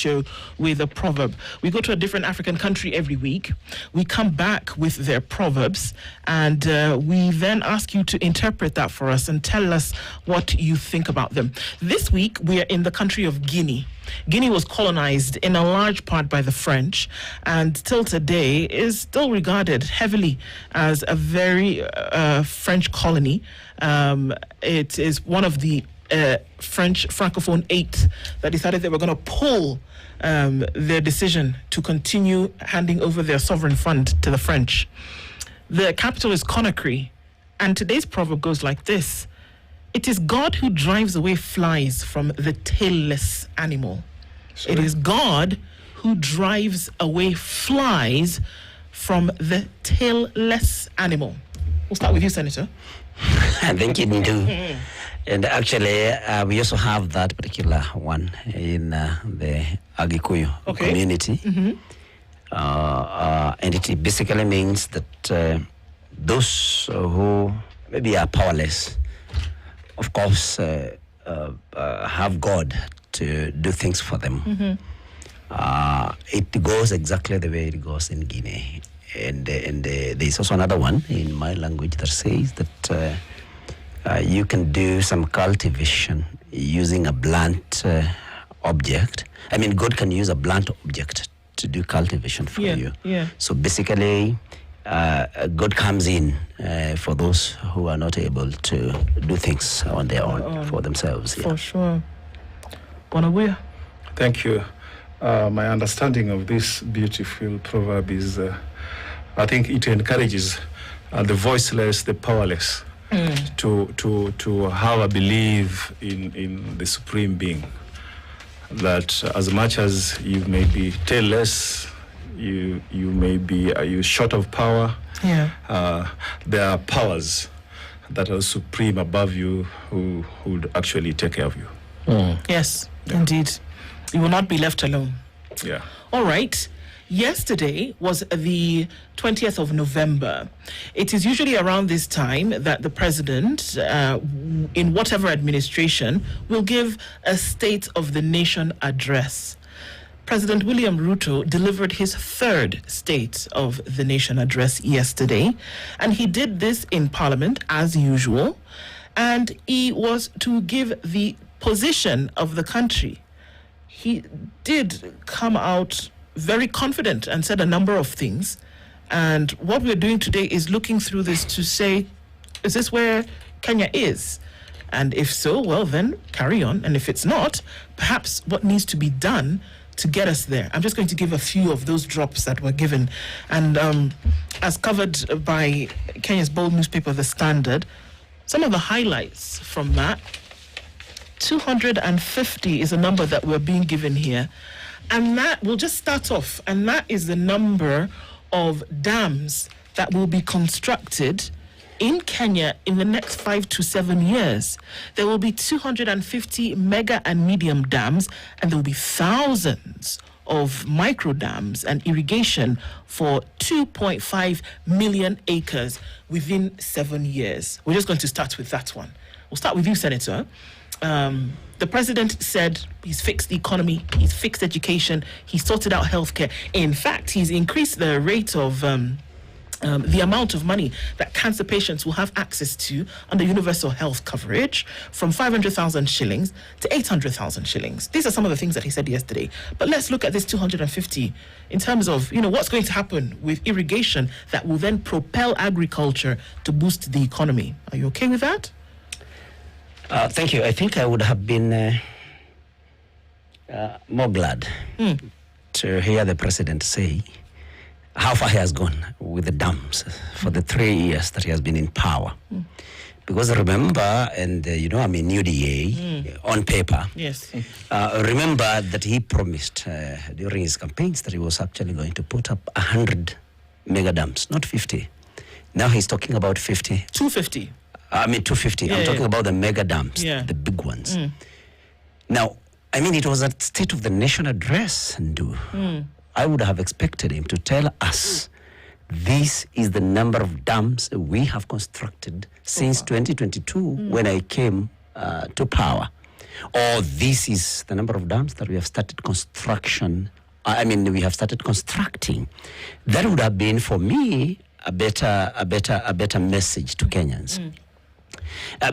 show with a proverb. We go to a different African country every week. We come back with their proverbs, and we then ask you to interpret that for us and tell us what you think about them. This week, we are in the country of Guinea. Guinea was colonized in a large part by the French, and till today is still regarded heavily as a very French colony. It is one of the French Francophone 8 that decided they were going to pull their decision to continue handing over their sovereign fund to the French. The capital is Conakry, and today's proverb goes like this: it is God who drives away flies from the tailless animal. Sorry? It is God who drives away flies from the tailless animal. We'll start with you, Senator. I think you do. And actually, we also have that particular one in the Agikuyu community. And it basically means that those who maybe are powerless, of course, have God to do things for them. It goes exactly the way it goes in Guinea. And there's also another one in my language that says that you can do some cultivation using a blunt object. I mean, God can use a blunt object to do cultivation for you. So basically, God comes in for those who are not able to do things on their own for themselves. For sure. Bonabuya. Thank you. My understanding of this beautiful proverb is, I think it encourages the voiceless, the powerless, to have a belief in the supreme being. That as much as you may be tailless, you may be short of power. There are powers that are supreme above you who would actually take care of you. Yes, indeed. You will not be left alone. All right. Yesterday was the 20th of November. It is usually around this time that the president, in whatever administration, will give a State of the Nation address. President William Ruto delivered his third State of the Nation address yesterday, and he did this in Parliament as usual, and he was to give the position of the country. He did come out very confident and said a number of things. And what we're doing today is looking through this to say, is this where Kenya is? And if so, well, then carry on. And if it's not, perhaps what needs to be done to get us there. I'm just going to give a few of those drops that were given. And as covered by Kenya's bold newspaper, The Standard, some of the highlights from that, 250 is a number that we're being given here. And that will just start off, and that is the number of dams that will be constructed in Kenya in the next 5 to 7 years. There will be 250 mega and medium dams, and there will be thousands of micro dams and irrigation for 2.5 million acres within 7 years. We're just going to start with that one. We'll start with you, Senator. The president said he's fixed the economy, he's fixed education, he's sorted out healthcare. In fact, he's increased the rate of the amount of money that cancer patients will have access to under universal health coverage from 500,000 shillings to 800,000 shillings. These are some of the things that he said yesterday. But let's look at this 250 in terms of, what's going to happen with irrigation that will then propel agriculture to boost the economy. Are you okay with that? Thank you. I think I would have been more glad to hear the president say how far he has gone with the dams for the 3 years that he has been in power. Because remember, and I'm a new DA on paper. Yes. Remember that he promised during his campaigns that he was actually going to put up 100 mega dams, not 50. Now he's talking about 50. 250. 250. I'm talking about the mega dams, the big ones. Now, it was a State of the Nation address, Ndu. I would have expected him to tell us this is the number of dams we have constructed since 2022 when I came to power. or this is the number of dams that we have started construction. We have started constructing. That would have been, for me, a better message to Kenyans.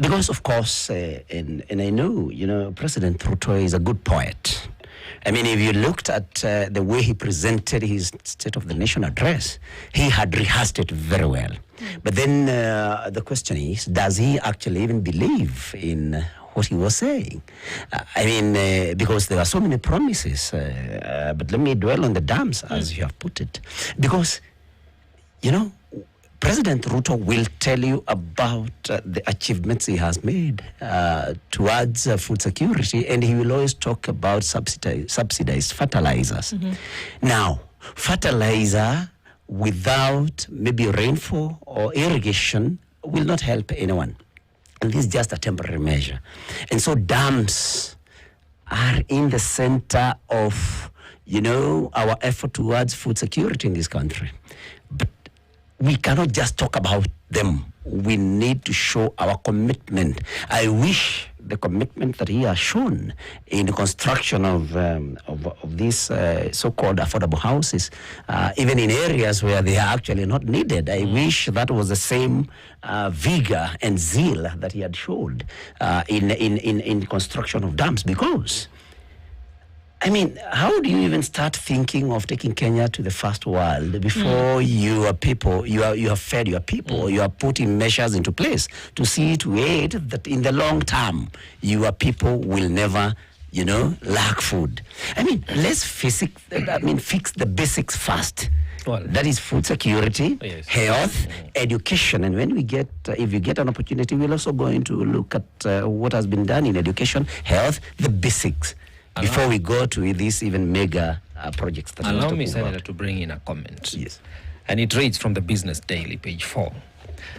Because, of course, and I know, President Ruto is a good poet. I mean, if you looked at the way he presented his State of the Nation address, he had rehearsed it very well. But then the question is, does he actually even believe in what he was saying? Because there are so many promises. But let me dwell on the dams, as you have put it. Because, President Ruto will tell you about the achievements he has made towards food security, and he will always talk about subsidized fertilizers. Now, fertilizer without maybe rainfall or irrigation will not help anyone. And this is just a temporary measure. And so dams are in the center of, our effort towards food security in this country. But we cannot just talk about them. We need to show our commitment. I wish the commitment that he has shown in the construction of these so-called affordable houses, even in areas where they are actually not needed, I wish that was the same vigor and zeal that he had showed in construction of dams. Because how do you even start thinking of taking Kenya to the first world before you have fed your people, you are putting measures into place to see to it that in the long term, your people will never, lack food? Let's fix the basics first. Well, that is food security, health, education. And when if we get an opportunity, we're also going to look at what has been done in education, health, the basics. Before we go to these even mega projects that allow me, Senator, to bring in a comment. Yes. And it reads from the Business Daily, page 4,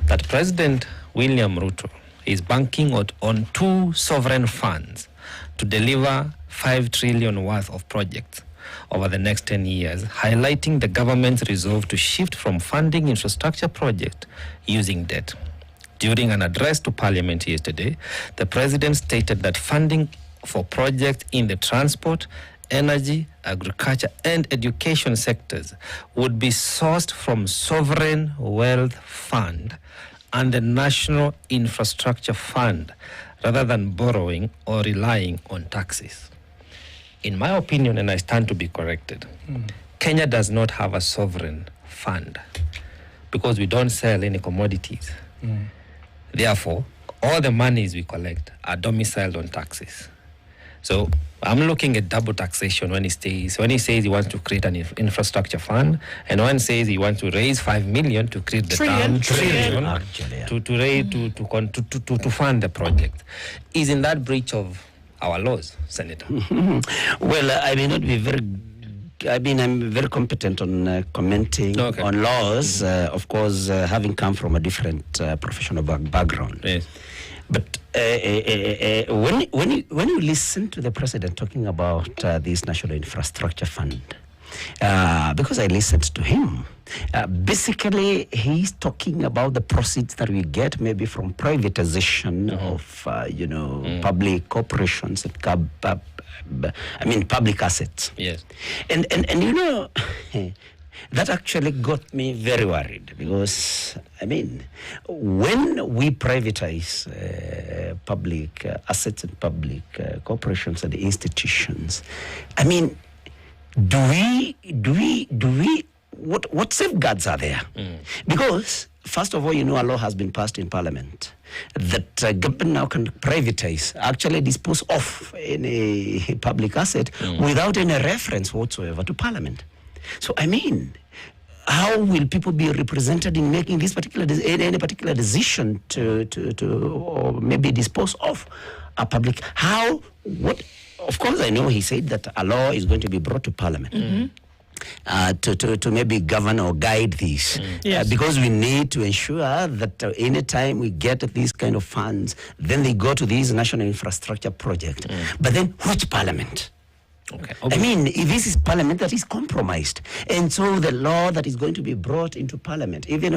that President William Ruto is banking on two sovereign funds to deliver 5 trillion worth of projects over the next 10 years, highlighting the government's resolve to shift from funding infrastructure projects using debt. During an address to Parliament yesterday, the President stated that funding for projects in the transport, energy, agriculture, and education sectors would be sourced from Sovereign Wealth Fund and the National Infrastructure Fund, rather than borrowing or relying on taxes. In my opinion, and I stand to be corrected, Kenya does not have a sovereign fund because we don't sell any commodities. Therefore, all the monies we collect are domiciled on taxes. So I'm looking at double taxation when he says he wants to create an infrastructure fund, and one says he wants to raise 5 million to create the trillion to fund the project. Is in that breach of our laws, Senator? Well, I may not be very. I'm very competent on commenting on laws. Of course, having come from a different professional background. Yes. But when you listen to the president talking about this National Infrastructure Fund, because I listened to him, basically he's talking about the proceeds that we get maybe from privatization of public corporations and public assets. Yes. And that actually got me very worried because, when we privatize public assets and public corporations and institutions, what safeguards are there? Because, first of all, a law has been passed in Parliament that government now can privatize, actually dispose of any public asset without any reference whatsoever to Parliament. So, how will people be represented in making this any particular decision to or maybe dispose of a public? Of course, I know he said that a law is going to be brought to Parliament. To maybe govern or guide this. Because we need to ensure that anytime we get these kind of funds, then they go to these national infrastructure projects. But then which Parliament? Okay. If this is Parliament that is compromised, and so the law that is going to be brought into Parliament, even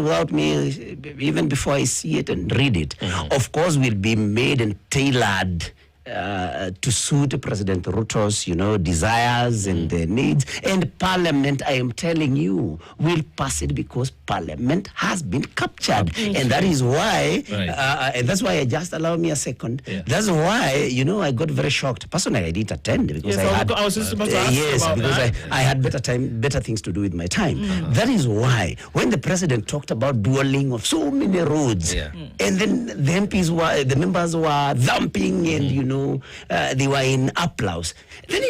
before I see it and read it, of course will be made and tailored to suit President Ruto's, desires and needs. And Parliament, I am telling you, will pass it because Parliament has been captured. And that is why, and that's why, allow me a second. Yeah. That's why, I got very shocked. Personally, I didn't attend because I was just about to ask about because that. I had better things to do with my time. That is why, when the president talked about dueling of so many roads, and then the members were thumping and, they were in applause. Then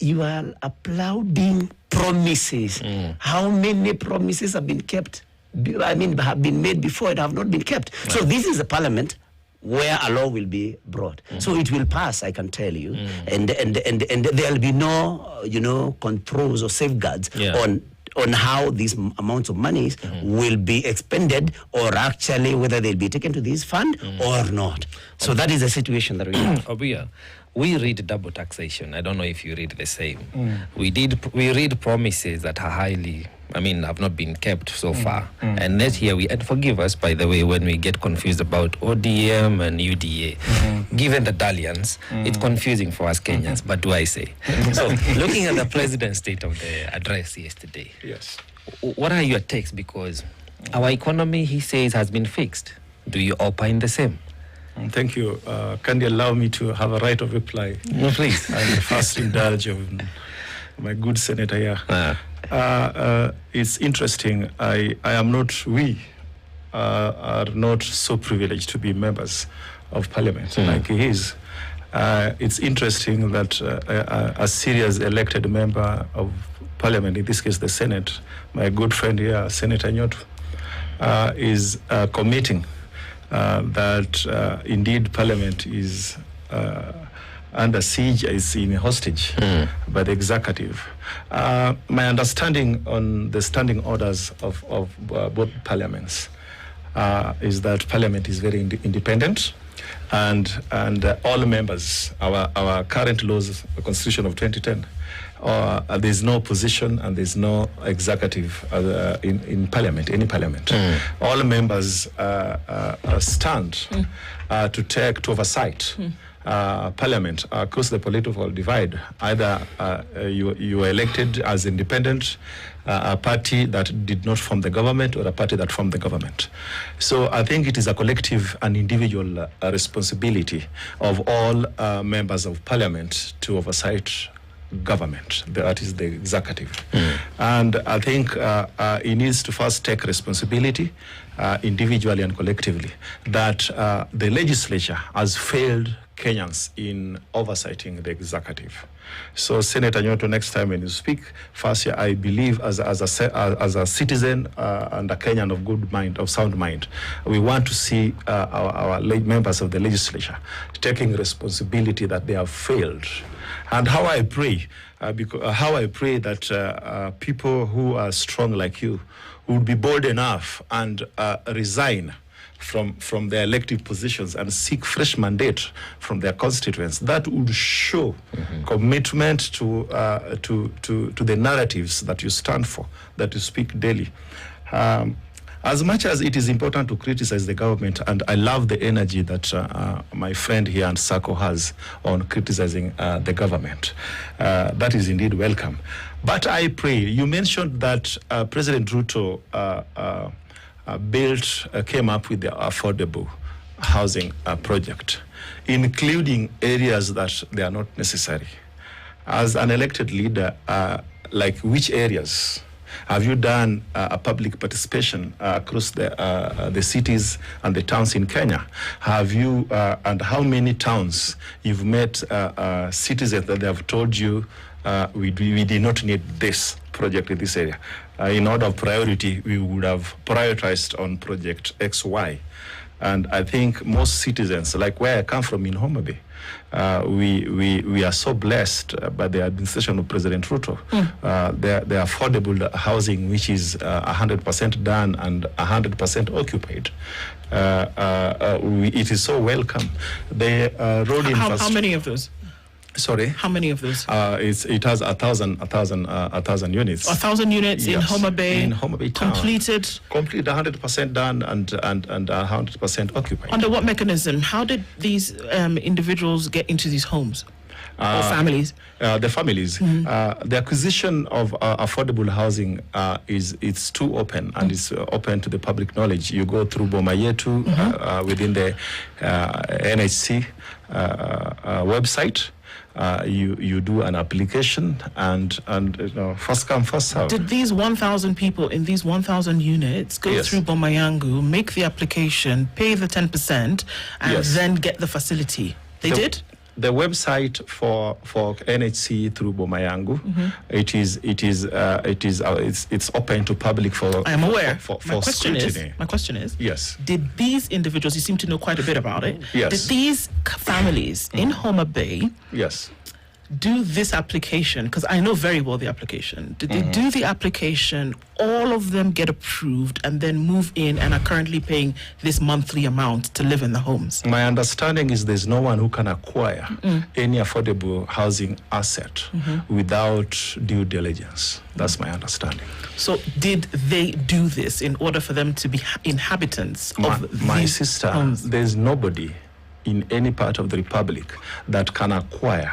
you are applauding promises. How many promises have been kept? Have been made before and have not been kept. Right. So this is a parliament where a law will be brought. So it will pass, I can tell you. And there'll be no, controls or safeguards on how these amounts of monies will be expended, or actually whether they'll be taken to this fund or not. So that is the situation that we have. Obiya, we read double taxation. I don't know if you read the same. We read promises that are have not been kept so far. And next year, and forgive us, by the way, when we get confused about ODM and UDA. Given the dalliance, it's confusing for us Kenyans, but do I say? So, looking at the President's State of the Address yesterday, yes, what are your takes? Because our economy, he says, has been fixed. Do you opine the same? Thank you. Can you allow me to have a right of reply? No, please. And first indulge of my good senator here. It's interesting. We are not so privileged to be members of parliament like he is. It's interesting that a serious elected member of parliament, in this case the Senate, my good friend here, Senator Nyoto, is committing that indeed parliament is under siege, is in hostage by the executive. My understanding on the standing orders of both parliaments is that parliament is very independent, and all members, our current laws, the Constitution of 2010, there's no opposition and there's no executive in parliament, any parliament. All members stand to oversight parliament across the political divide. Either you are elected as independent, a party that did not form the government, or a party that formed the government. So I think it is a collective and individual responsibility of all members of parliament to oversight government, that is the executive. And I think it needs to first take responsibility individually and collectively that the legislature has failed Kenyans in oversighting the executive. So Senator Nyoto, next time when you speak, first, I believe as a citizen and a Kenyan of good mind, of sound mind, we want to see our members of the legislature taking responsibility that they have failed. And how I pray, that people who are strong like you would be bold enough and resign from their elective positions and seek fresh mandate from their constituents. That would show commitment to the narratives that you stand for, that you speak daily. As much as it is important to criticize the government, and I love the energy that my friend here and Sako has on criticizing the government, that is indeed welcome. But I pray, you mentioned that President Ruto came up with the affordable housing project, including areas that they are not necessary. As an elected leader, like which areas have you done a public participation across the cities and the towns in Kenya? Have you, and how many towns you've met citizens that they have told you we did not need this project in this area? In order of priority, we would have prioritized on project XY. And I think most citizens, like where I come from in Homa Bay, we are so blessed by the administration of President Ruto. The affordable housing, which is 100% done and 100% occupied, it is so welcome. The road how many of those? Sorry? How many of those? It has 1,000 units. 1,000 units in Homa Bay. In Homa Bay town. Completed 100% done and 100% occupied. Under what mechanism? How did these individuals get into these homes? Or families? The families. The acquisition of affordable housing it's too open, and it's open to the public knowledge. You go through Boma Yetu within the NHC website. You do an application, and first come, first serve. Did these 1,000 people in these 1,000 units go through Bomayangu, make the application, pay the 10%, and then get the facility? They did? The website for NHC through Bomayangu, it's open to public for. I am aware. For scrutiny. My question is. Yes. Did these individuals? You seem to know quite a bit about it. Yes. Did these families in Homa Bay? Yes. Do this application, because I know very well the application. Did they do the application, all of them get approved, and then move in and are currently paying this monthly amount to live in the homes? My understanding is there's no one who can acquire any affordable housing asset without due diligence. That's my understanding. So did they do this in order for them to be inhabitants of my these sister, homes? there's nobody in any part of the Republic that can acquire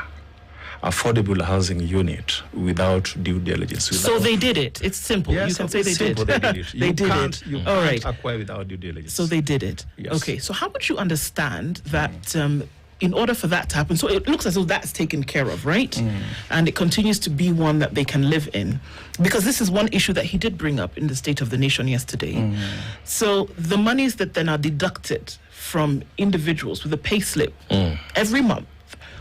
affordable housing unit without due diligence. So they did it. It's simple. Yes, you can say they did. They did it. They did it. You All can't right. acquire without due diligence. So they did it. Yes. Okay. So how would you understand that in order for that to happen, so it looks as though that's taken care of, right? And it continues to be one that they can live in. Because this is one issue that he did bring up in the State of the Nation yesterday. So the monies that then are deducted from individuals with a pay slip every month,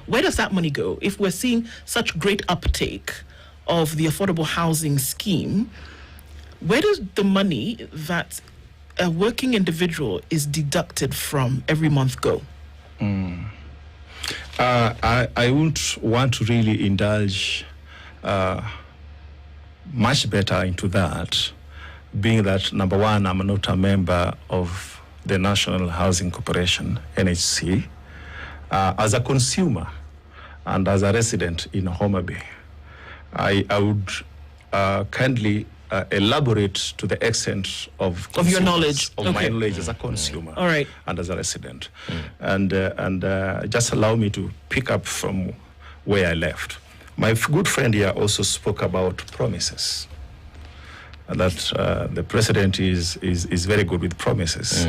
where does that money go? If we're seeing such great uptake of the affordable housing scheme, where does the money that a working individual is deducted from every month go? I wouldn't want to really indulge much better into that, being that, number one, I'm not a member of the National Housing Corporation, NHC. As a consumer and as a resident in Homa Bay, I would kindly elaborate to the extent of your knowledge, of my knowledge as a consumer, all right, and as a resident, and just allow me to pick up from where I left. My good friend here also spoke about promises. That the president is very good with promises.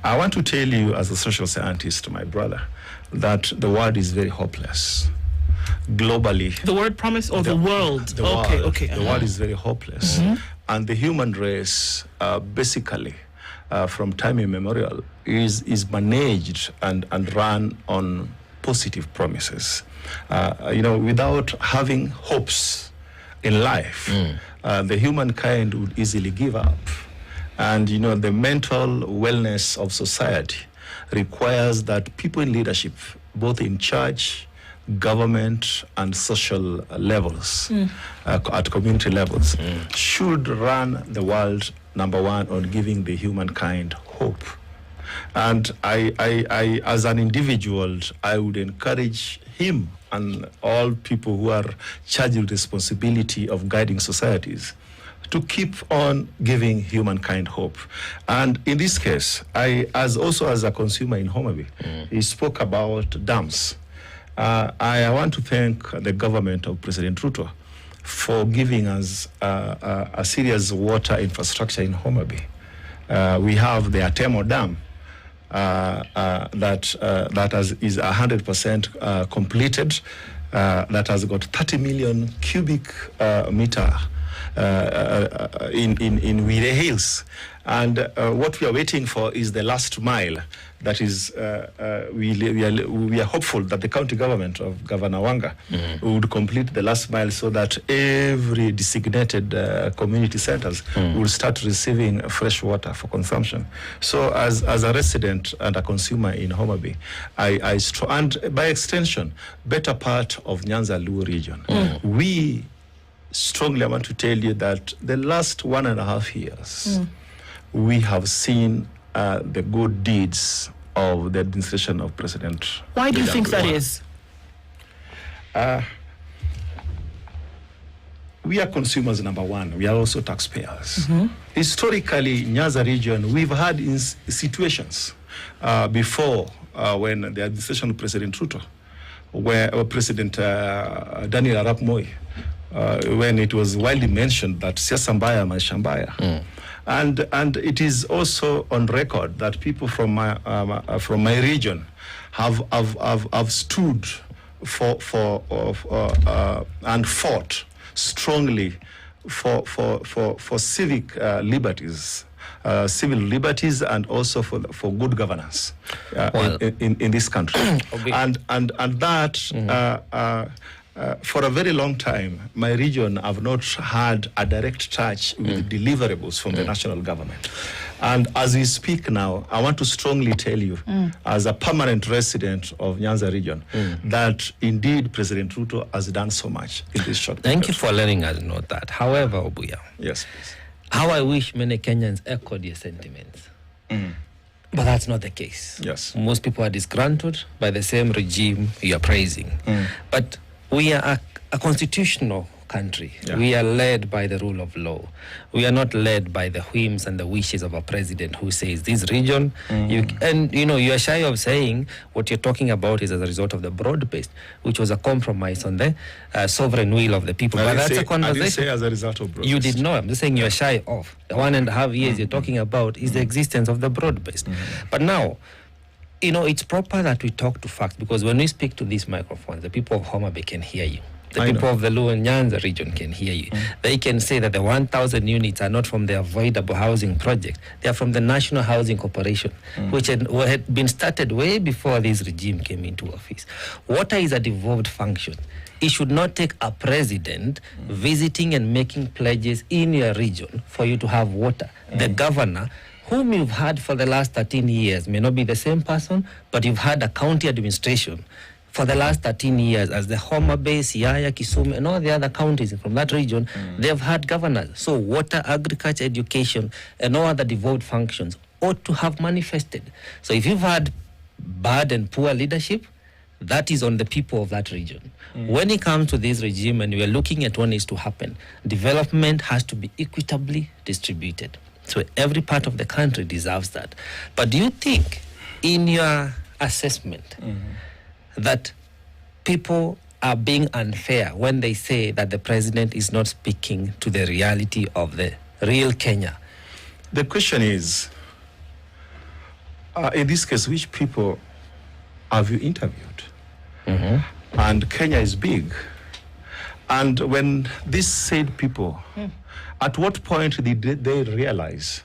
I want to tell you, as a social scientist, my brother, that the world is very hopeless. Globally. The word promise or the world? The okay, world, okay. The world is very hopeless. And the human race, basically, from time immemorial, is managed and run on positive promises. Without having hopes in life, the humankind would easily give up. And, the mental wellness of society requires that people in leadership, both in church, government, and social levels, at community levels, should run the world, number one, on giving the humankind hope. And I as an individual, I would encourage him and all people who are charged with responsibility of guiding societies to keep on giving humankind hope. And in this case, as a consumer in Homa Bay, he spoke about dams. I want to thank the government of President Ruto for giving us a serious water infrastructure in Homa Bay. We have the Atemo Dam that is 100% completed. That has got 30 million cubic meter in Wire Hills. And what we are waiting for is the last mile. That is, we are hopeful that the county government of Governor Wanga would complete the last mile so that every designated community centers will start receiving fresh water for consumption. So as a resident and a consumer in Homa Bay, and by extension, better part of Nyanza Luo region, we strongly want to tell you that the last 1.5 years, we have seen the good deeds of the administration of President. Why do you think that is? we are consumers, number one. We are also taxpayers. Historically, Nyanza region, we've had situations before when the administration of President Ruto, where President Daniel Arap Moi, when it was widely mentioned that siasa mbaya maisha mbaya. And it is also on record that people from my region have stood for and fought strongly for civic liberties, civil liberties, and also for good governance in this country. and that for a very long time, my region have not had a direct touch with deliverables from the national government. And as we speak now, I want to strongly tell you, as a permanent resident of Nyanza region, that indeed President Ruto has done so much in this short period. Thank you for letting us know that. However, Obuya, yes, please. How I wish many Kenyans echoed your sentiments. But that's not the case. Yes. Most people are disgruntled by the same regime you are praising. But we are a constitutional country. Yeah. We are led by the rule of law. We are not led by the whims and the wishes of a president who says this region, you are shy of saying what you're talking about is as a result of the broad-based, which was a compromise on the sovereign will of the people. But that's a conversation. I didn't say as a result of broad-based. You did not. I'm just saying you're shy of. The 1.5 years you're talking about is the existence of the broad-based. But now, it's proper that we talk to facts, because when we speak to these microphones, the people of Homa Bay can hear you. The people of the Luo Nyanza region can hear you. They can say that the 1,000 units are not from the avoidable housing project. They are from the National Housing Corporation, which had been started way before this regime came into office. Water is a devolved function. It should not take a president visiting and making pledges in your region for you to have water. The governor, whom you've had for the last 13 years, may not be the same person, but you've had a county administration for the last 13 years, as the Homa Bay, Siaya, Kisumu, and all the other counties from that region, they've had governors. So water, agriculture, education, and all other devolved functions ought to have manifested. So if you've had bad and poor leadership, that is on the people of that region. When it comes to this regime, and we are looking at what needs to happen, development has to be equitably distributed. So every part of the country deserves that. But do you think, in your assessment, that people are being unfair when they say that the president is not speaking to the reality of the real Kenya? The question is, in this case, which people have you interviewed? And Kenya is big. And when these said people, at what point did they realize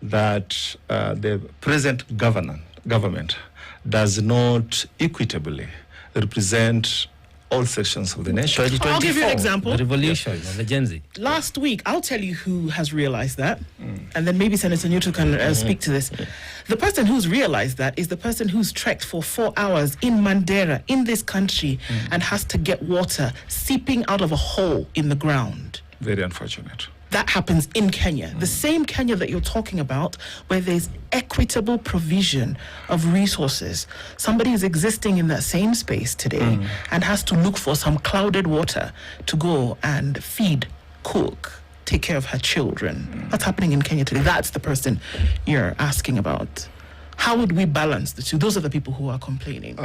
that the present government does not equitably represent all sections of the nation? I'll give you an example. The revolution of the Gen Z. Last week, I'll tell you who has realized that, and then maybe Senator Ruto can speak to this. The person who's realized that is the person who's trekked for 4 hours in Mandera, in this country, and has to get water seeping out of a hole in the ground. Very unfortunate. That happens in Kenya. The same Kenya that you're talking about, where there's equitable provision of resources. Somebody is existing in that same space today and has to look for some clouded water to go and feed, cook, take care of her children. That's happening in Kenya today. That's the person you're asking about. How would we balance the two? Those are the people who are complaining.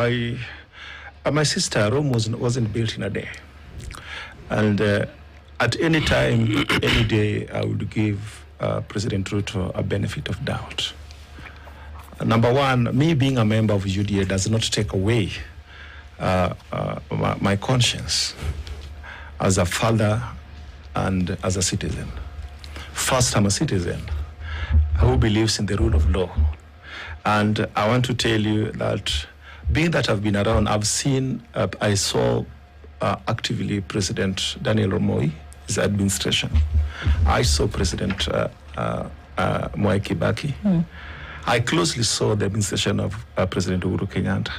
My sister, Rome wasn't built in a day. And at any time, any day, I would give President Ruto a benefit of doubt. Number one, me being a member of UDA does not take away my conscience as a father and as a citizen. First, I'm a citizen who believes in the rule of law. And I want to tell you that being that I've been around, I saw actively President Daniel Moi, his administration. I saw President Mwai Kibaki. I closely saw the administration of President Uhuru Kenyatta.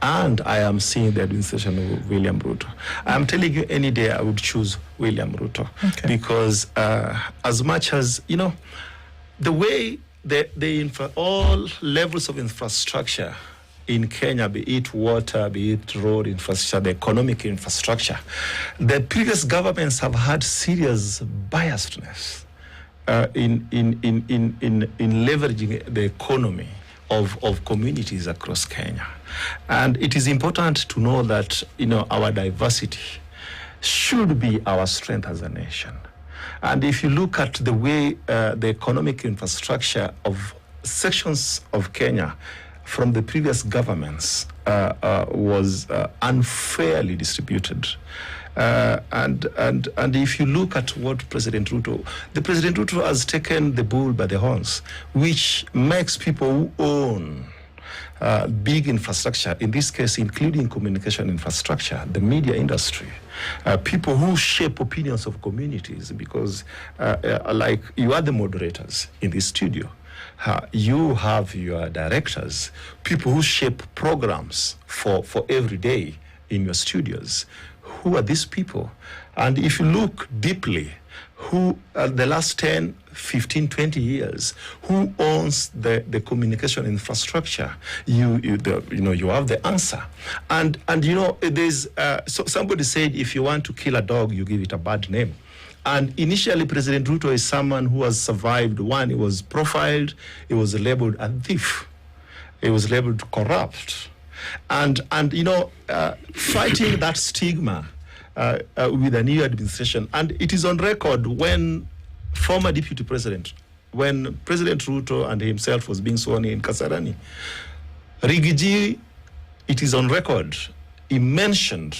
And I am seeing the administration of William Ruto. I'm telling you, any day I would choose William Ruto. Because as much as, the way all levels of infrastructure in Kenya, be it water, be it road infrastructure, the economic infrastructure, the previous governments have had serious biasness in leveraging the economy of communities across Kenya. And it is important to know that, our diversity should be our strength as a nation. And if you look at the way the economic infrastructure of sections of Kenya from the previous governments was unfairly distributed. And if you look at what President Ruto has taken the bull by the horns, which makes people who own big infrastructure, in this case including communication infrastructure, the media industry, people who shape opinions of communities, because like you are the moderators in this studio, you have your directors, people who shape programs for every day in your studios. Who are these people? And if you look deeply, who the last 10, 15, 20 years, who owns the communication infrastructure? You have the answer. And there's so somebody said, if you want to kill a dog, you give it a bad name. And initially, President Ruto is someone who has survived. One, he was profiled, he was labeled a thief, he was labeled corrupt. And fighting that stigma with a new administration. And it is on record when former deputy president, when President Ruto and himself was being sworn in Kasarani, Rigiji, it is on record, he mentioned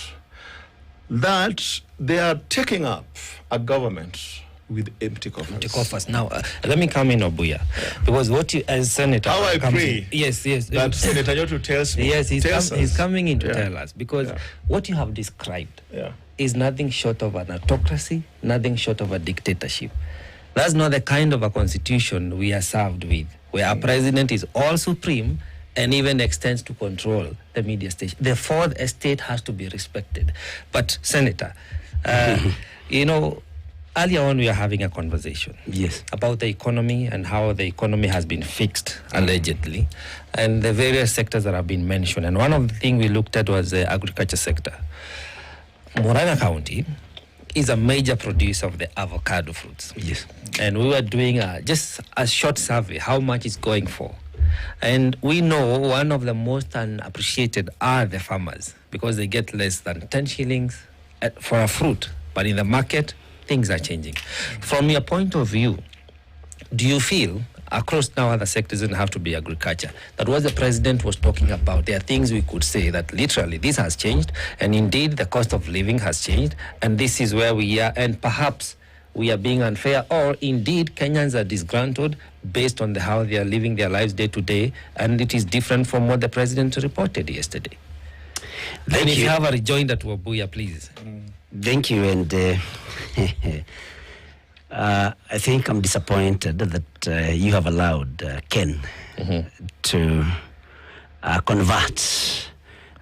that they are taking up a government with empty coffers. Empty coffers. Now, let me come in, Obuya, because what you, as Senator, how I pray, yes, that Senator Ruto tells me. Yes, he's coming in to tell us, because what you have described is nothing short of an autocracy, nothing short of a dictatorship. That's not the kind of a constitution we are served with, where our president is all supreme and even extends to control the media station. The fourth estate has to be respected. But, Senator, earlier on we were having a conversation about the economy and how the economy has been fixed, allegedly, and the various sectors that have been mentioned. And one of the things we looked at was the agriculture sector. Murang'a County is a major producer of the avocado fruits. Yes. And we were doing just a short survey, how much it's going for. And we know one of the most unappreciated are the farmers, because they get less than 10 shillings for a fruit. But in the market, things are changing. From your point of view, do you feel, across now other sectors doesn't have to be agriculture, that what the president was talking about, there are things we could say that literally this has changed, and indeed the cost of living has changed, and this is where we are, and perhaps we are being unfair, or indeed Kenyans are disgruntled based on how they are living their lives day to day, and it is different from what the president reported yesterday. Then if you have a rejoinder to Obuya, please. Thank you, and I think I'm disappointed that you have allowed Ken to convert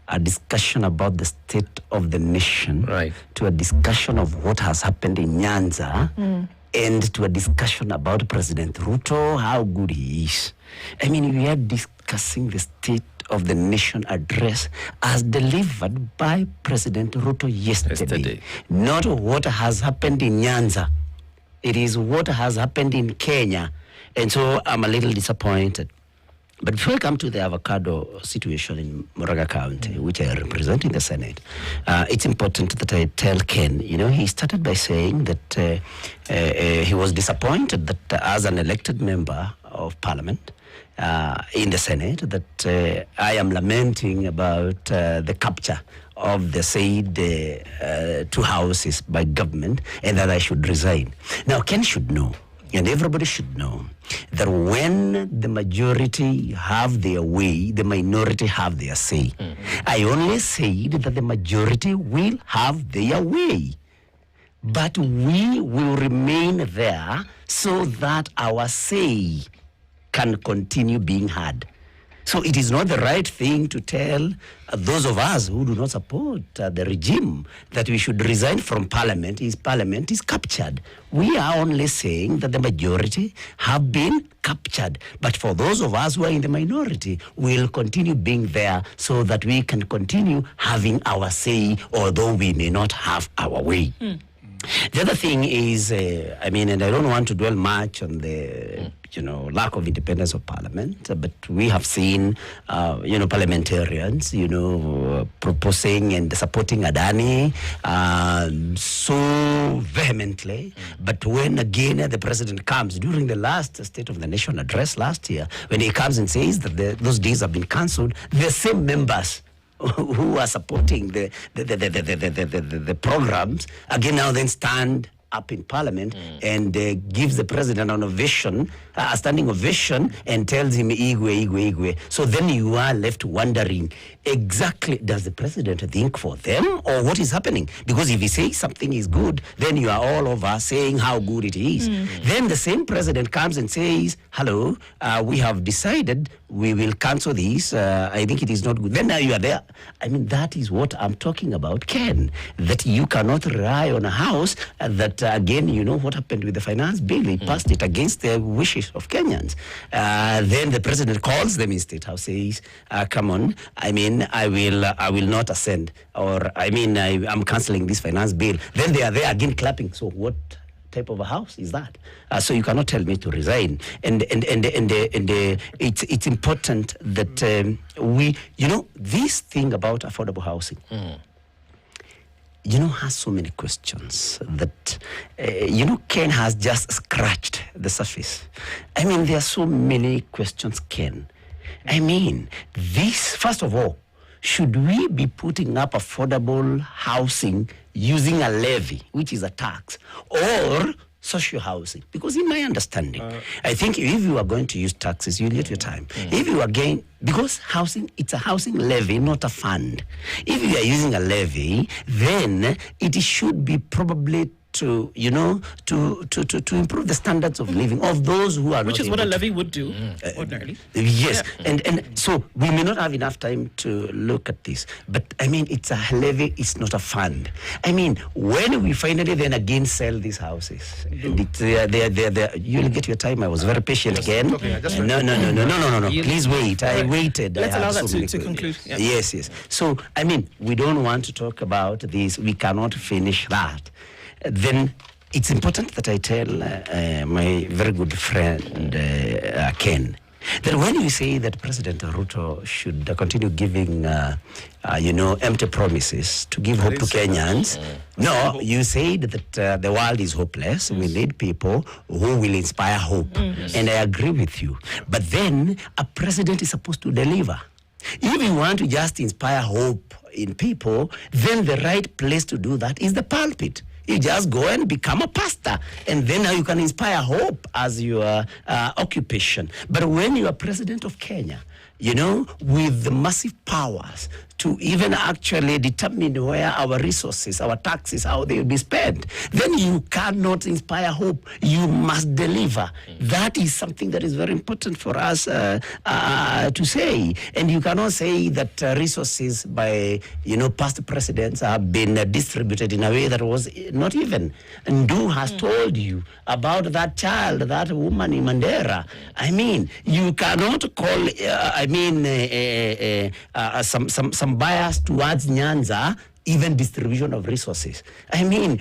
a discussion about the state of the nation to a discussion of what has happened in Nyanza and to a discussion about President Ruto, how good he is. I mean, we are discussing the state of the nation address as delivered by President Ruto yesterday. Not what has happened in Nyanza. It is what has happened in Kenya. And so I'm a little disappointed. But before I come to the avocado situation in Moraga County, which I represent in the Senate, it's important that I tell Ken, he started by saying that he was disappointed that as an elected member of Parliament in the Senate, that I am lamenting about the capture of the said two houses by government, and that I should resign. Now, Ken should know, and everybody should know, that when the majority have their way, the minority have their say. I only said that the majority will have their way, but we will remain there so that our say can continue being heard. So it is not the right thing to tell those of us who do not support the regime that we should resign from Parliament is captured. We are only saying that the majority have been captured. But for those of us who are in the minority, we'll continue being there so that we can continue having our say, although we may not have our way. The other thing is, and I don't want to dwell much on the, lack of independence of Parliament, but we have seen, parliamentarians, proposing and supporting Adani so vehemently. But when again the president comes during the last State of the Nation address last year, when he comes and says that those days have been cancelled, the same members who are supporting the programs again now then stand up in Parliament and gives the president an ovation, a standing ovation, and tells him igwe, igwe, igwe. So then you are left wondering, exactly, does the president think for them or what is happening? Because if he says something is good, then you are all over saying how good it is. Then the same president comes and says, hello, we have decided we will cancel this. I think it is not good. Then now you are there. I mean, that is what I'm talking about, Ken, that you cannot rely on a house that, again, you know what happened with the finance bill. He passed it against the wishes of Kenyans. Then the president calls them in State House, says, come on, I will not ascend, or I'm cancelling this finance bill. Then they are there again clapping. So what type of a house is that? So you cannot tell me to resign. And it's important that we, this thing about affordable housing, has so many questions that, Ken has just scratched the surface. There are so many questions, Ken. This, first of all, should we be putting up affordable housing using a levy, which is a tax, or social housing? Because in my understanding, I think if you are going to use taxes, you'll get your time. If you are going, because housing, it's a housing levy, not a fund. If you are using a levy, then it should be probably to improve the standards of living of those who are which is what a levy would do ordinarily. Yes, yeah. and so we may not have enough time to look at this, but it's a levy, it's not a fund. When we finally then again sell these houses, and you'll get your time. I was very patient again. No. Please wait. I waited. Let's allow that to conclude. Yeah. Yes. So we don't want to talk about this. We cannot finish that. Then it's important that I tell my very good friend Ken that when you say that President Ruto should continue giving empty promises to give hope to Kenyans, no, you said that the world is hopeless. We need people who will inspire hope, and I agree with you. But then a president is supposed to deliver. If you want to just inspire hope in people, then the right place to do that is the pulpit. You just go and become a pastor, and then now you can inspire hope as your occupation. But when you are president of Kenya, with the massive powers to even actually determine where our resources, our taxes, how they will be spent, then you cannot inspire hope. You must deliver. That is something that is very important for us to say. And you cannot say that resources by, past presidents have been distributed in a way that was not even. Ndu has told you about that child, that woman in Mandera. You cannot call, some bias towards Nyanza, even distribution of resources.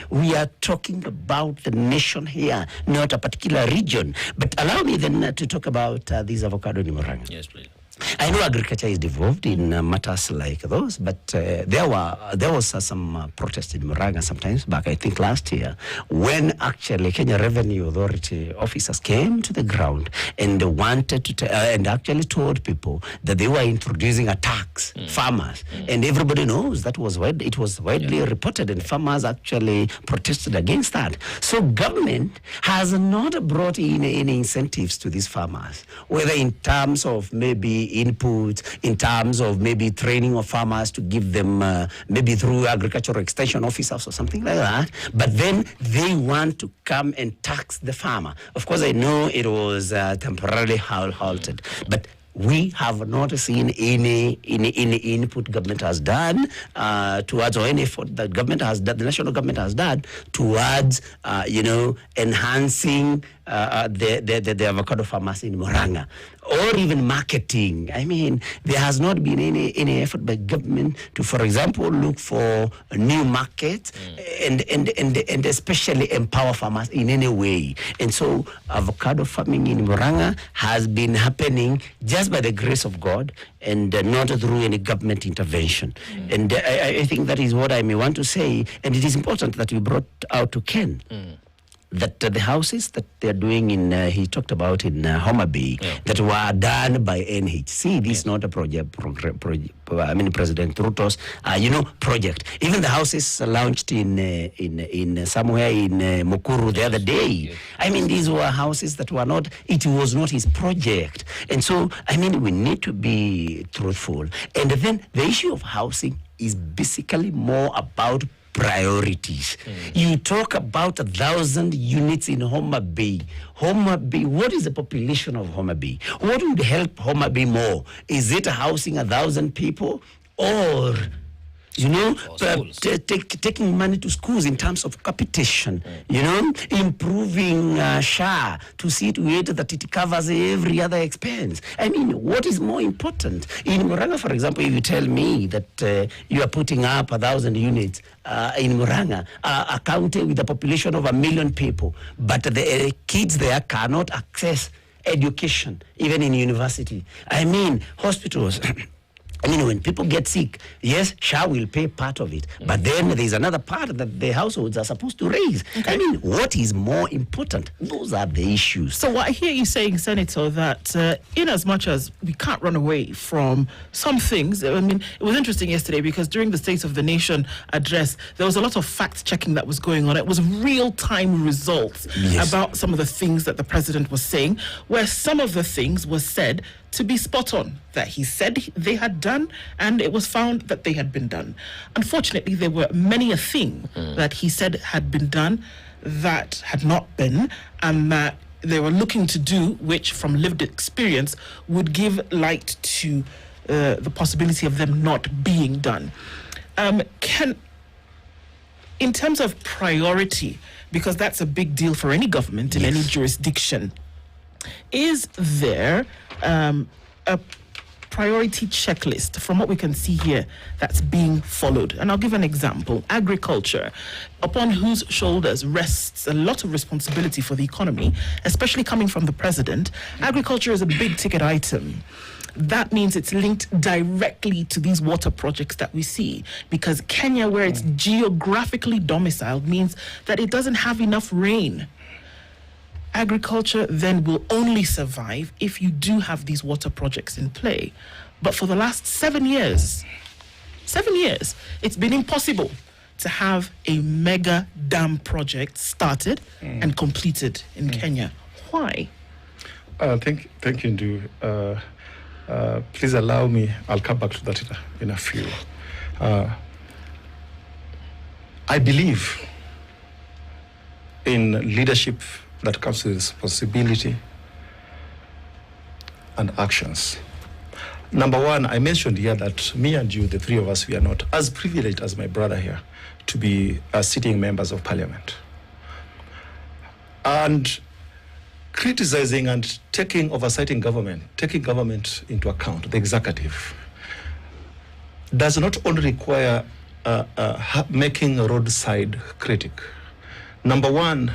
We are talking about the nation here, not a particular region. But allow me then to talk about these avocado in Murang'a. Yes, please. I know agriculture is involved in matters like those, but there was some protest in Murang'a sometimes back, I think last year, when actually Kenya Revenue Authority officers came to the ground and wanted to and actually told people that they were introducing a tax, farmers, and everybody knows that it was widely reported, and farmers actually protested against that. So government has not brought in any incentives to these farmers, whether in terms of maybe input, in terms of maybe training of farmers to give them maybe through agricultural extension officers or something like that. But then they want to come and tax the farmer. Of course, I know it was temporarily halted, but we have not seen any input government has done towards, or any effort that government has done, the national government has done towards, enhancing the avocado farmers in Murang'a, or even marketing. I mean, there has not been any effort by government to, for example, look for a new market and especially empower farmers in any way. And so avocado farming in Murang'a has been happening just by the grace of God and not through any government intervention. And I think that is what I may want to say. And it is important that we brought out to Ken that the houses that they're doing he talked about in Homa Bay, that were done by NHC. This is not a project, President Ruto's, project. Even the houses launched in somewhere in Mukuru the other day. I mean, these were houses that were not, it was not his project. And so, I mean, we need to be truthful. And then the issue of housing is basically more about priorities. You talk about 1,000 units in Homa Bay. Homa Bay, what is the population of Homa Bay? What would help Homa Bay more? Is it housing 1,000 people, or taking money to schools in terms of capitation, improving SHA to see to it that it covers every other expense? I mean, what is more important? In Murang'a, for example, if you tell me that you are putting up 1,000 units in Murang'a, a county with a population of 1 million people, but the kids there cannot access education, even in university. I mean, hospitals. I mean, when people get sick, yes, SHA will pay part of it, but then there's another part that the households are supposed to raise. Okay. I mean, what is more important? Those are the issues. So what I hear you saying, Senator, that in as much as we can't run away from some things, I mean, it was interesting yesterday because during the State of the Nation address, there was a lot of fact-checking that was going on. It was real-time results about some of the things that the president was saying, where some of the things were said to be spot on, that he said they had done, and it was found that they had been done. Unfortunately, there were many a thing that he said had been done that had not been, and that they were looking to do, which from lived experience would give light to the possibility of them not being done. In terms of priority, because that's a big deal for any government in any jurisdiction, is there a priority checklist from what we can see here that's being followed? And I'll give an example. Agriculture, upon whose shoulders rests a lot of responsibility for the economy, especially coming from the president. Agriculture is a big ticket item. That means it's linked directly to these water projects that we see, because Kenya, where it's geographically domiciled, means that it doesn't have enough rain. Agriculture then will only survive if you do have these water projects in play. But for the last 7 years, it's been impossible to have a mega dam project started and completed in Kenya. Why? Thank you, Ndu. Please allow me, I'll come back to that in a few. I believe in leadership that comes with responsibility and actions. Number one, I mentioned here that me and you, the three of us, we are not as privileged as my brother here to be sitting members of parliament. And criticizing and taking government into account, the executive, does not only require making a roadside critic. Number one,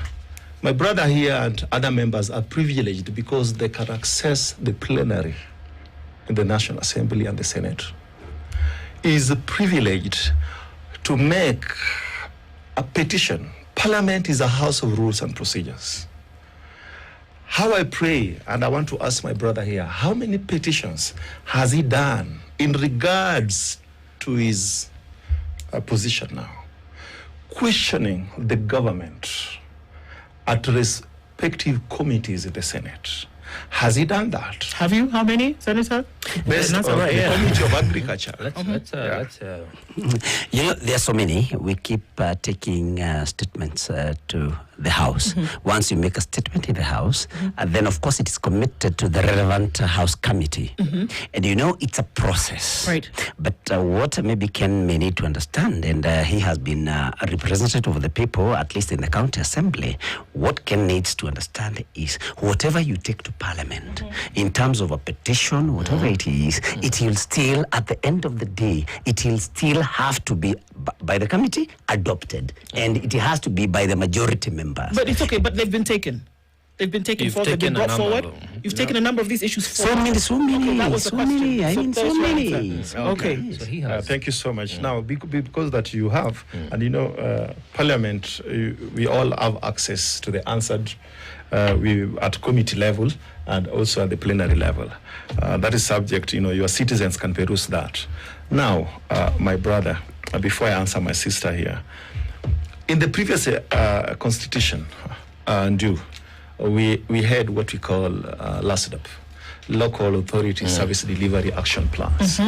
my brother here and other members are privileged because they can access the plenary in the National Assembly and the Senate. Is privileged to make a petition. Parliament is a house of rules and procedures. How I pray, and I want to ask my brother here, how many petitions has he done in regards to his position now? Questioning the government at respective committees in the Senate. Has he done that? Have you? How many, Senator? Based on the Committee of Agriculture. You know, there are so many. We keep taking statements to the House. Once you make a statement in the House, then of course it is committed to the relevant House committee. And you know, it's a process. Right. But what maybe Ken may need to understand, and he has been a representative of the people, at least in the county assembly, what Ken needs to understand is whatever you take to Parliament, in terms of a petition, whatever it is, it will still, at the end of the day, it will still have to be by the committee adopted, and it has to be by the majority members. But it's okay, but they've been taken. They've been taken forward, they've been brought forward. You've taken a number of these issues forward. So many, okay, that was the question. I mean, so many. Okay. So he has. Thank you so much. Now, because that you have, and you know, Parliament, we all have access to the answered at committee level and also at the plenary level. That is subject, you know, your citizens can peruse that. Now, my brother, before I answer my sister here, in the previous constitution, we had what we call LASDAP, Local Authority Service Delivery Action Plans.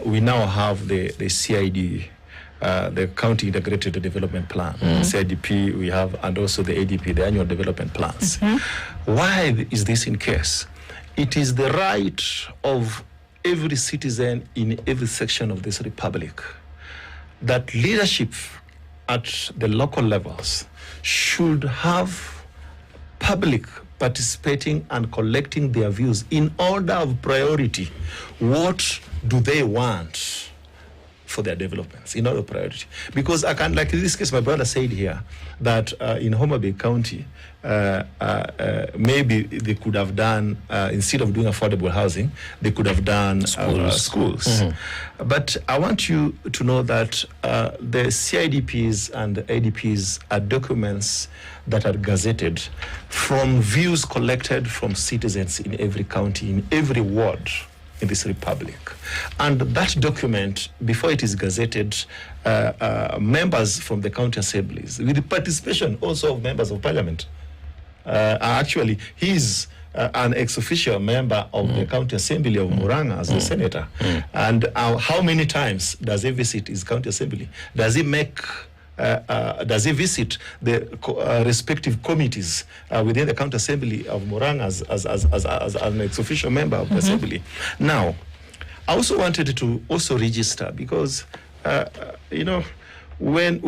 We now have the CID, the County Integrated Development Plan, CIDP we have, and also the ADP, the Annual Development Plans. Why is this in case? It is the right of every citizen in every section of this republic that leadership at the local levels should have public participating and collecting their views in order of priority. What do they want for their developments in order of priority? Because I can, like in this case, my brother said here that in Homa Bay County, maybe they could have done, instead of doing affordable housing, they could have done schools. But I want you to know that the CIDPs and the ADPs are documents that are gazetted from views collected from citizens in every county, in every ward in this republic. And that document, before it is gazetted, members from the county assemblies, with the participation also of members of parliament, actually, he's an ex-official member of the county assembly of Murang'a as a senator. And how many times does he visit his county assembly? Does he visit the respective committees within the county assembly of Murang'a as an ex-official member of the assembly? Now, I also wanted to also register because, you know, when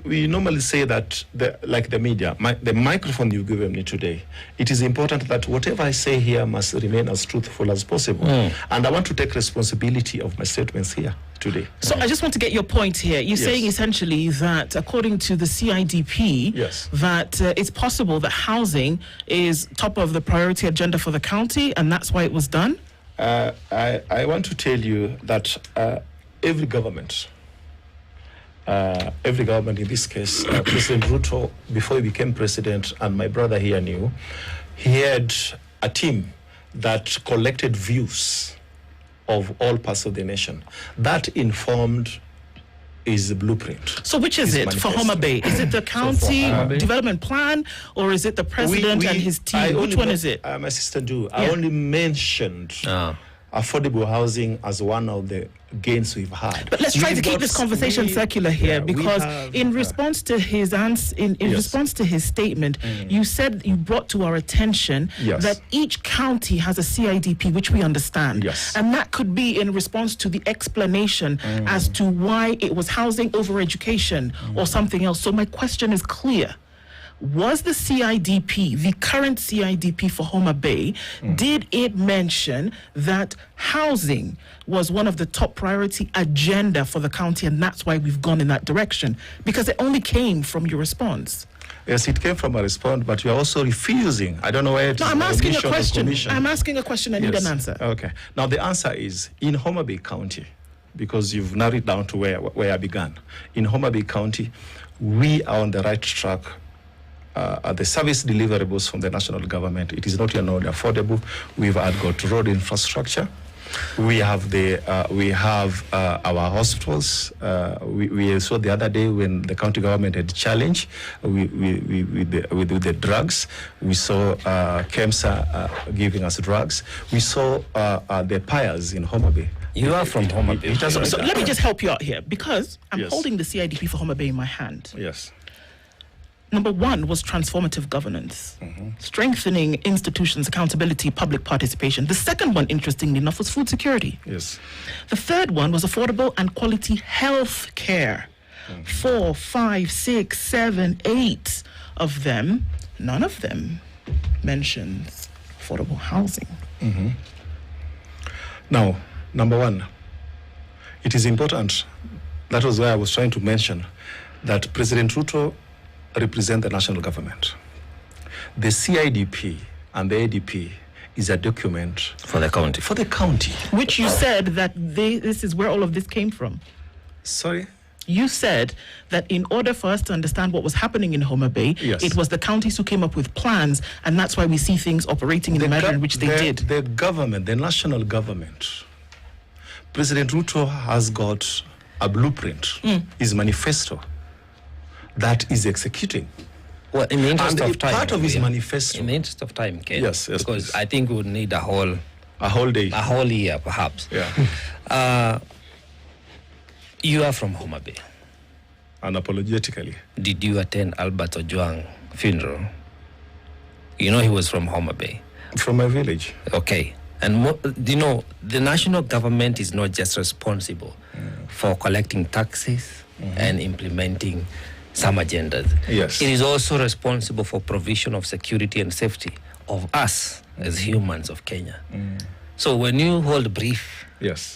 we normally say that, like the media, the microphone you've given me today, it is important that whatever I say here must remain as truthful as possible. And I want to take responsibility of my statements here today. So I just want to get your point here. You're saying essentially that according to the CIDP, that it's possible that housing is top of the priority agenda for the county, and that's why it was done? I want to tell you that every government in this case, President Ruto, before he became president, and my brother here knew, he had a team that collected views of all parts of the nation. That informed his blueprint. So which is it for Homa Bay? Is it the county development plan, or is it the president and his team? Which one is it? My sister I only mentioned affordable housing as one of the gains we've had. But let's try to keep this conversation circular here, because in response to his response to his statement, you said you brought to our attention that each county has a CIDP, which we understand, and that could be in response to the explanation as to why it was housing over education or something else. So my question is clear. Was the CIDP, the current CIDP for Homa Bay, did it mention that housing was one of the top priority agenda for the county, and that's why we've gone in that direction? Because it only came from your response. Yes, it came from a response, but you are also refusing. I don't know why it is. No, I'm asking a question. I'm asking a question. I need an answer. Okay. Now, the answer is in Homa Bay County, because you've narrowed it down to where I began. In Homa Bay County, we are on the right track. The service deliverables from the national government, it is not only affordable. We've got road infrastructure, We have our hospitals. We saw the other day when the county government had challenged with the drugs. We saw KEMSA giving us drugs. We saw the pyres in Homa Bay. You are from Homa Bay. So let me just help you out here, because I'm holding the CIDP for Homa Bay in my hand. Yes. Number one was transformative governance, strengthening institutions, accountability, public participation. The second one, interestingly enough, was food security. Yes. The third one was affordable and quality health care. 4, 5, 6, 7, 8 of them, none of them mentions affordable housing. Now, number one, it is important. That was why I was trying to mention that President Ruto represent the national government. The CIDP and the ADP is a document for the county. For the county. Which you said that this is where all of this came from. Sorry? You said that in order for us to understand what was happening in Homa Bay, it was the counties who came up with plans, and that's why we see things operating in the manner in which they did. The government, the national government, President Ruto has got a blueprint, his manifesto, that is executing. Well, in the interest of time, part of his manifesto. In the interest of time, Ken. Yes, because please. I think we would need a whole day, a whole year, perhaps. Yeah. You are from Homa Bay. Unapologetically. Did you attend Albert Ojwang's funeral? You know he was from Homa Bay. From my village. Okay. And the national government is not just responsible for collecting taxes and implementing some agendas. Yes. It is also responsible for provision of security and safety of us as humans of Kenya. So when you hold a brief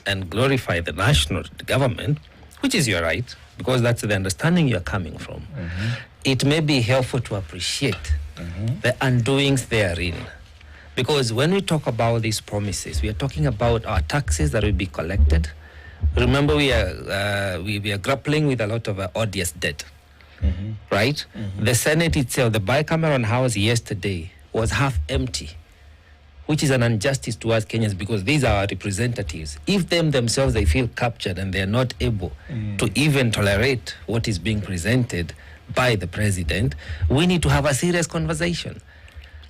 and glorify the national government, which is your right, because that's the understanding you're coming from, it may be helpful to appreciate the undoings therein. Because when we talk about these promises, we are talking about our taxes that will be collected. Remember, we are grappling with a lot of odious debt, right? The Senate itself, the bicameral House yesterday was half empty, which is an injustice to us Kenyans, because these are our representatives. If themselves, they feel captured and they are not able to even tolerate what is being presented by the president, we need to have a serious conversation.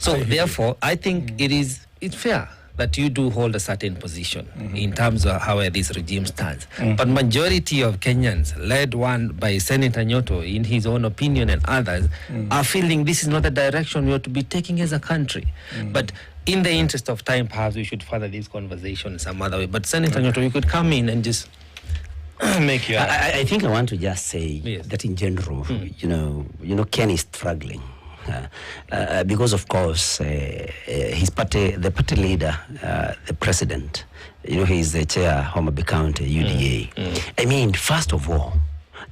So therefore, I think it's fair that you do hold a certain position in terms of how this regime stands. But majority of Kenyans, led one by Senator Nyoto in his own opinion and others, are feeling this is not the direction we ought to be taking as a country. But in the interest of time, perhaps we should further this conversation some other way. But Senator Nyoto, you could come in and just make your... I think I want to just say that in general, Ken is struggling. Because of course his party, the party leader, the president, he is the chair Homa Bay County UDA. I mean, first of all,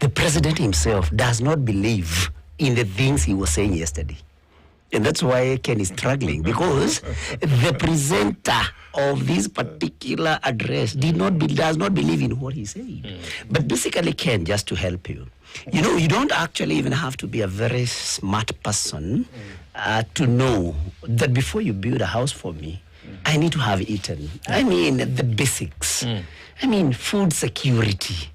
the president himself does not believe in the things he was saying yesterday. And that's why Ken is struggling, because the presenter of this particular address does not believe in what he said. But basically, Ken, just to help you, you don't actually even have to be a very smart person to know that before you build a house for me, I need to have eaten. I mean, the basics. I mean, food security,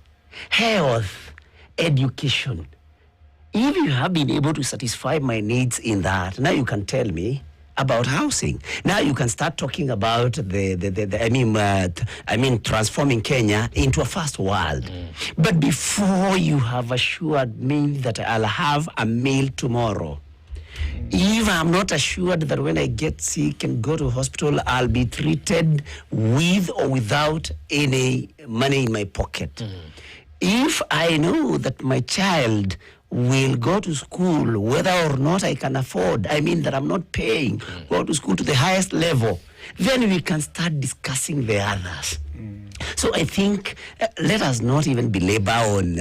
health, education. If you have been able to satisfy my needs in that, now you can tell me about housing. Now you can start talking about transforming Kenya into a first world. But before you have assured me that I'll have a meal tomorrow, if I'm not assured that when I get sick and go to hospital, I'll be treated with or without any money in my pocket. If I know that my child will go to school whether or not I can afford, that I'm not paying, go to school to the highest level, then we can start discussing the others. So I think let us not even belabor on,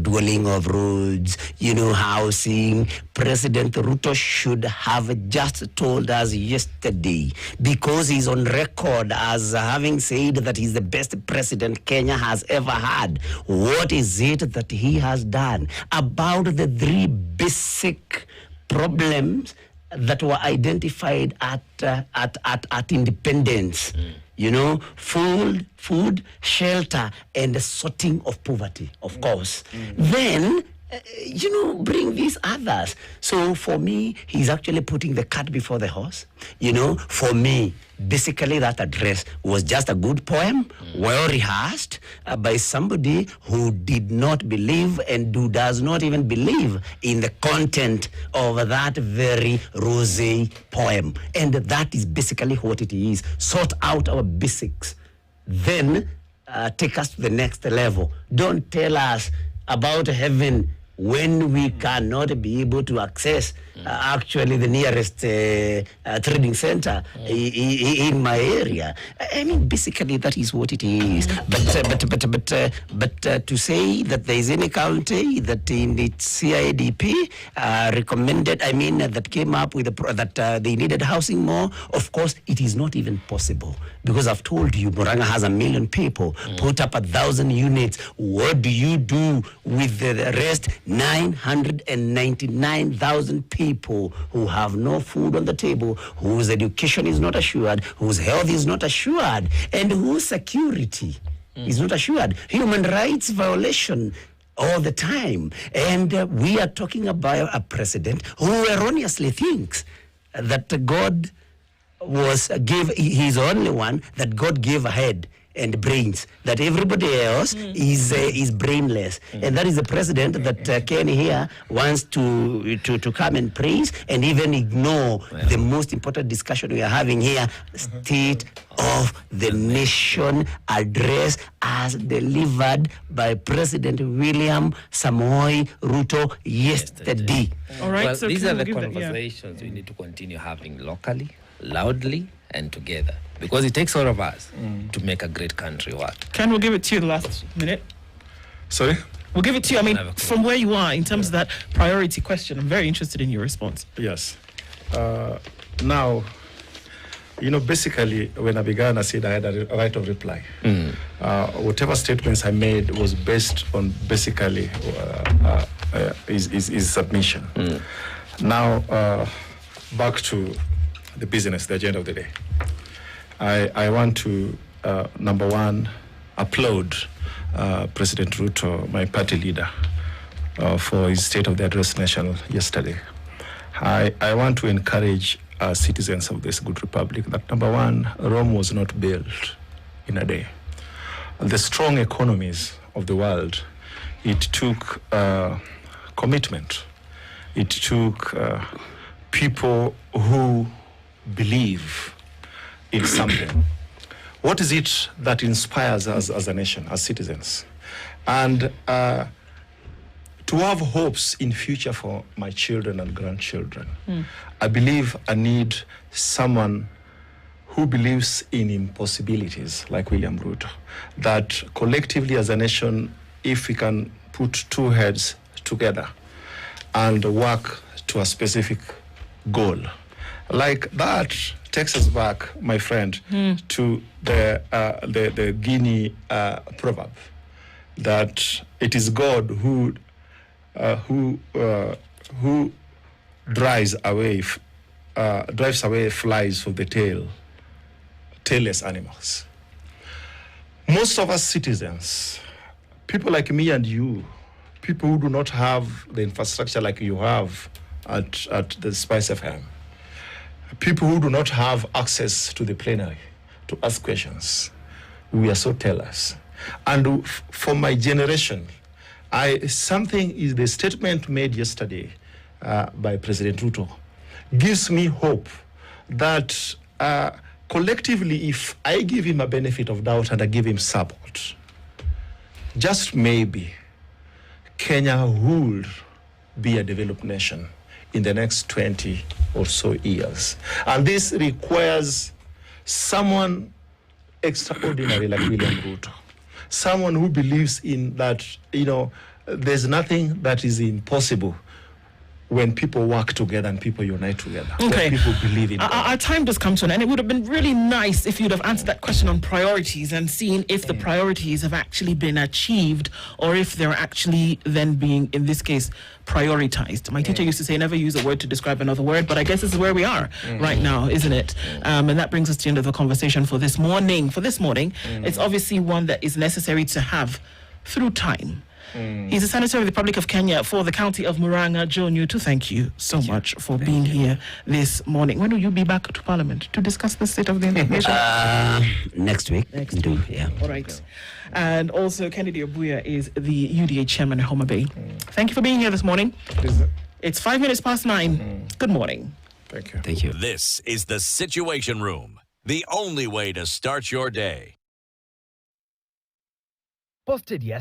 dwelling of roads, housing. President Ruto should have just told us yesterday, because he's on record as having said that he's the best president Kenya has ever had. What is it that he has done about the three basic problems that were identified at independence? food, shelter, and the sorting of poverty, of course. Then, bring these others. So for me, he's actually putting the cart before the horse. For me, basically that address was just a good poem, well rehearsed by somebody who did not believe and who does not even believe in the content of that very rosy poem. And that is basically what it is. Sort out our basics. Then take us to the next level. Don't tell us about heaven when we cannot be able to access actually the nearest trading center in my area. I mean, basically that is what it is. But to say that there is any county that in its CIDP recommended, that came up with that they needed housing more, of course, it is not even possible. Because I've told you, Murang'a has 1 million people, put up 1,000 units. What do you do with the rest 999,000 people who have no food on the table, whose education is not assured, whose health is not assured, and whose security is not assured? Human rights violation all the time. And we are talking about a president who erroneously thinks that God he's the only one that God gave a head and brains, that everybody else is brainless. And that is the president that Ken here wants to come and praise and even ignore the most important discussion we are having here, State of the Nation address as delivered by President William Samoei Ruto yesterday. All right, well, so these are the conversations we need to continue having locally, loudly, and together, because it takes all of us to make a great country work. Ken, we'll give it to you the last minute. Sorry? We'll give it to you. From where you are in terms of that priority question, I'm very interested in your response. Yes. Now, basically, when I began, I said I had a right of reply. Whatever statements I made was based on basically his submission. Now, back to the business, the agenda of the day. I want to, number one, applaud President Ruto, my party leader, for his State of the Address National yesterday. I want to encourage citizens of this good republic that, number one, Rome was not built in a day. The strong economies of the world, it took commitment. It took people who believe in something. What is it that inspires us as a nation, as citizens? And to have hopes in future for my children and grandchildren, I believe I need someone who believes in impossibilities, like William Ruto, that collectively as a nation, if we can put two heads together and work to a specific goal, like that takes us back, my friend, to the Guinea proverb that it is God who drives away flies from the tailless animals. Most of us citizens, people like me and you, people who do not have the infrastructure like you have at the Spice FM, people who do not have access to the plenary to ask questions, we are so tellers. And for my generation, something is the statement made yesterday by President Ruto gives me hope that collectively, if I give him a benefit of doubt and I give him support, just maybe Kenya would be a developed nation in the next 20 or so years. And this requires someone extraordinary like William Ruto, someone who believes in that, there's nothing that is impossible when people work together and people unite together. Okay. When people believe in Our time does come to an end. It would have been really nice if you'd have answered that question on priorities and seen if the priorities have actually been achieved or if they're actually then being, in this case, prioritized. My teacher used to say, never use a word to describe another word, but I guess this is where we are right now, isn't it? And that brings us to the end of the conversation for this morning. It's obviously one that is necessary to have through time. He's a senator of the Republic of Kenya for the county of Murang'a. Joe Newto, thank you so much for being here this morning. When will you be back to Parliament to discuss the state of the nation? Next week. Yeah. All right. And also, Kennedy Obuya is the UDA chairman at Homa Bay. Thank you for being here this morning. It's 9:05. Good morning. Thank you. Thank you. This is the Situation Room, the only way to start your day. Posted yesterday.